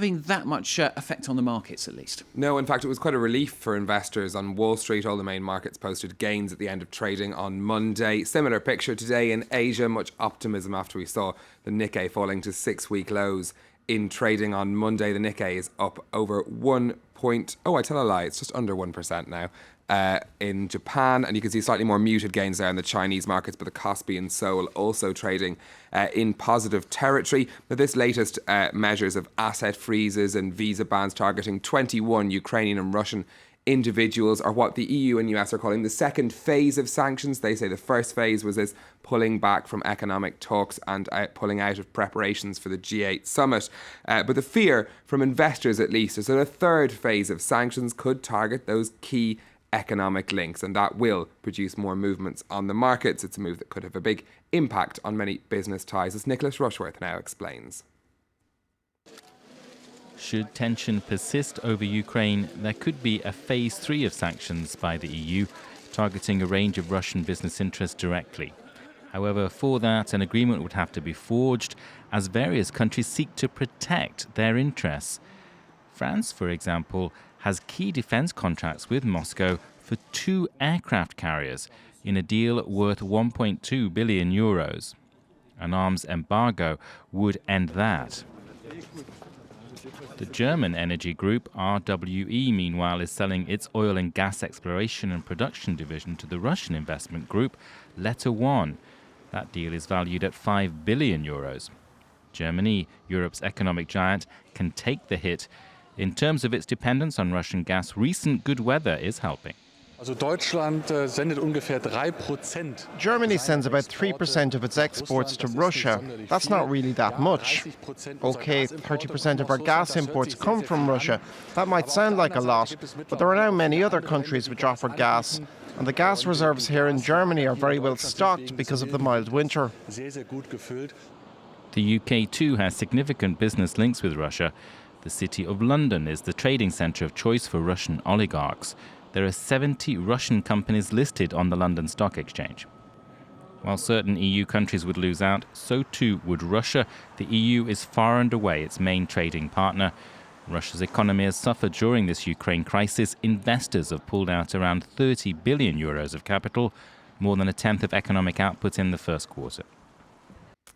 having that much effect on the markets, at least. No, in fact, it was quite a relief for investors on Wall Street. All the main markets posted gains at the end of trading on Monday. Similar picture today in Asia, much optimism after we saw the Nikkei falling to 6-week lows in trading on Monday. The Nikkei is up over I tell a lie, it's just under 1% now. In Japan, and you can see slightly more muted gains there in the Chinese markets, but the Kospi and Seoul also trading in positive territory. Now, this latest measures of asset freezes and visa bans targeting 21 Ukrainian and Russian individuals are what the EU and US are calling the second phase of sanctions. They say the first phase was this pulling back from economic talks and pulling out of preparations for the G8 summit. But the fear from investors, at least, is that a third phase of sanctions could target those key economic links, and that will produce more movements on the markets. It's a move that could have a big impact on many business ties, as Nicholas Rushworth now explains. Should tension persist over Ukraine, there could be a phase 3 of sanctions by the EU, targeting a range of Russian business interests directly. However, for that, an agreement would have to be forged, as various countries seek to protect their interests. France, for example, has key defense contracts with Moscow for 2 aircraft carriers in a deal worth 1.2 billion euros. An arms embargo would end that. The German energy group RWE, meanwhile, is selling its oil and gas exploration and production division to the Russian investment group Letter One. That deal is valued at 5 billion euros. Germany, Europe's economic giant, can take the hit. In terms of its dependence on Russian gas, recent good weather is helping. Germany sends about 3% of its exports to Russia. That's not really that much. OK, 30% of our gas imports come from Russia. That might sound like a lot, but there are now many other countries which offer gas. And the gas reserves here in Germany are very well stocked because of the mild winter. The UK too has significant business links with Russia. The City of London is the trading centre of choice for Russian oligarchs. There are 70 Russian companies listed on the London Stock Exchange. While certain EU countries would lose out, so too would Russia. The EU is far and away its main trading partner. Russia's economy has suffered during this Ukraine crisis. Investors have pulled out around 30 billion euros of capital, more than a tenth of economic output in the first quarter.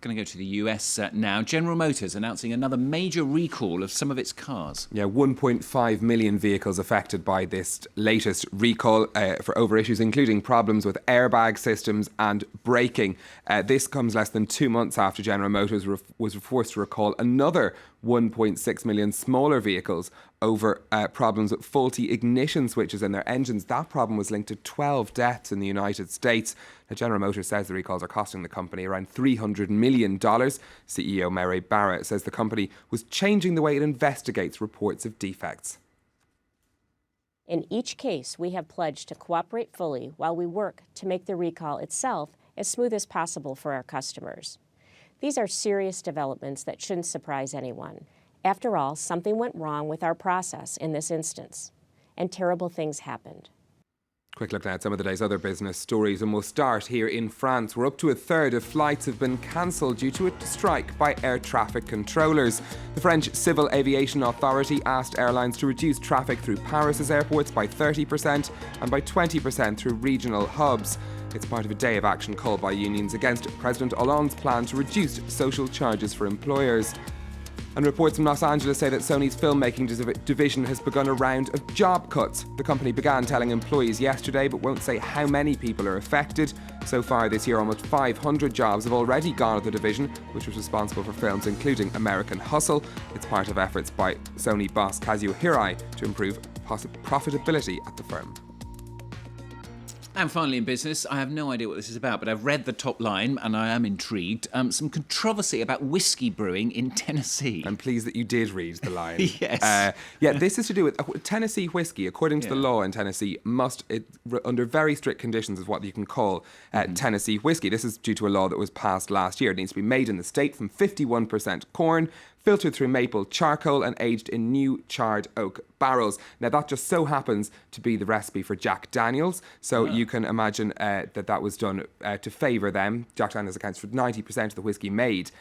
Going to go to the US now. General Motors announcing another major recall of some of its cars. Yeah, 1.5 million vehicles affected by this latest recall for over issues including problems with airbag systems and braking. This comes less than 2 months after General Motors was forced to recall another 1.6 million smaller vehicles over problems with faulty ignition switches in their engines. That problem was linked to 12 deaths in the United States. Now, General Motors says the recalls are costing the company around $300 million. CEO Mary Barra says the company was changing the way it investigates reports of defects. In each case, we have pledged to cooperate fully while we work to make the recall itself as smooth as possible for our customers. These are serious developments that shouldn't surprise anyone. After all, something went wrong with our process in this instance, and terrible things happened. Quick look now at some of the day's other business stories, and we'll start here in France, where up to a third of flights have been cancelled due to a strike by air traffic controllers. The French Civil Aviation Authority asked airlines to reduce traffic through Paris's airports by 30% and by 20% through regional hubs. It's part of a day of action called by unions against President Hollande's plan to reduce social charges for employers. And reports from Los Angeles say that Sony's filmmaking division has begun a round of job cuts. The company began telling employees yesterday, but won't say how many people are affected. So far this year, almost 500 jobs have already gone at the division, which was responsible for films including American Hustle. It's part of efforts by Sony boss Kazuo Hirai to improve profitability at the firm. And finally in business, I have no idea what this is about, but I've read the top line and I am intrigued. Some controversy about whiskey brewing in Tennessee. I'm pleased that you did read the line. Yes. This is to do with Tennessee whiskey. According to the law in Tennessee, under very strict conditions, is what you can call Tennessee whiskey. This is due to a law that was passed last year. It needs to be made in the state from 51% corn, filtered through maple charcoal and aged in new charred oak barrels. Now, that just so happens to be the recipe for Jack Daniels. So you can imagine that was done to favour them. Jack Daniels accounts for 90% of the whiskey made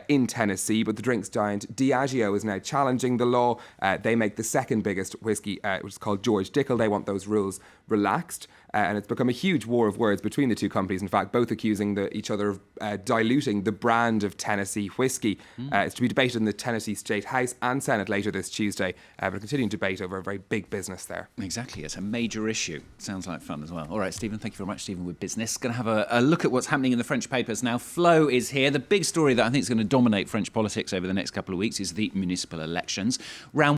in Tennessee. But the drinks giant Diageo is now challenging the law. They make the second biggest whiskey, which is called George Dickel. They want those rules relaxed. And it's become a huge war of words between the two companies. In fact, both accusing each other of diluting the brand of Tennessee whiskey. It's to be debated in the Tennessee State House and Senate later this Tuesday. But a continuing debate over a very big business there. Exactly. It's a major issue. Sounds like fun as well. All right, Stephen, thank you very much. Stephen with Business. Going to have a look at what's happening in the French papers now. Flo is here. The big story that I think is going to dominate French politics over the next couple of weeks is the municipal elections. Round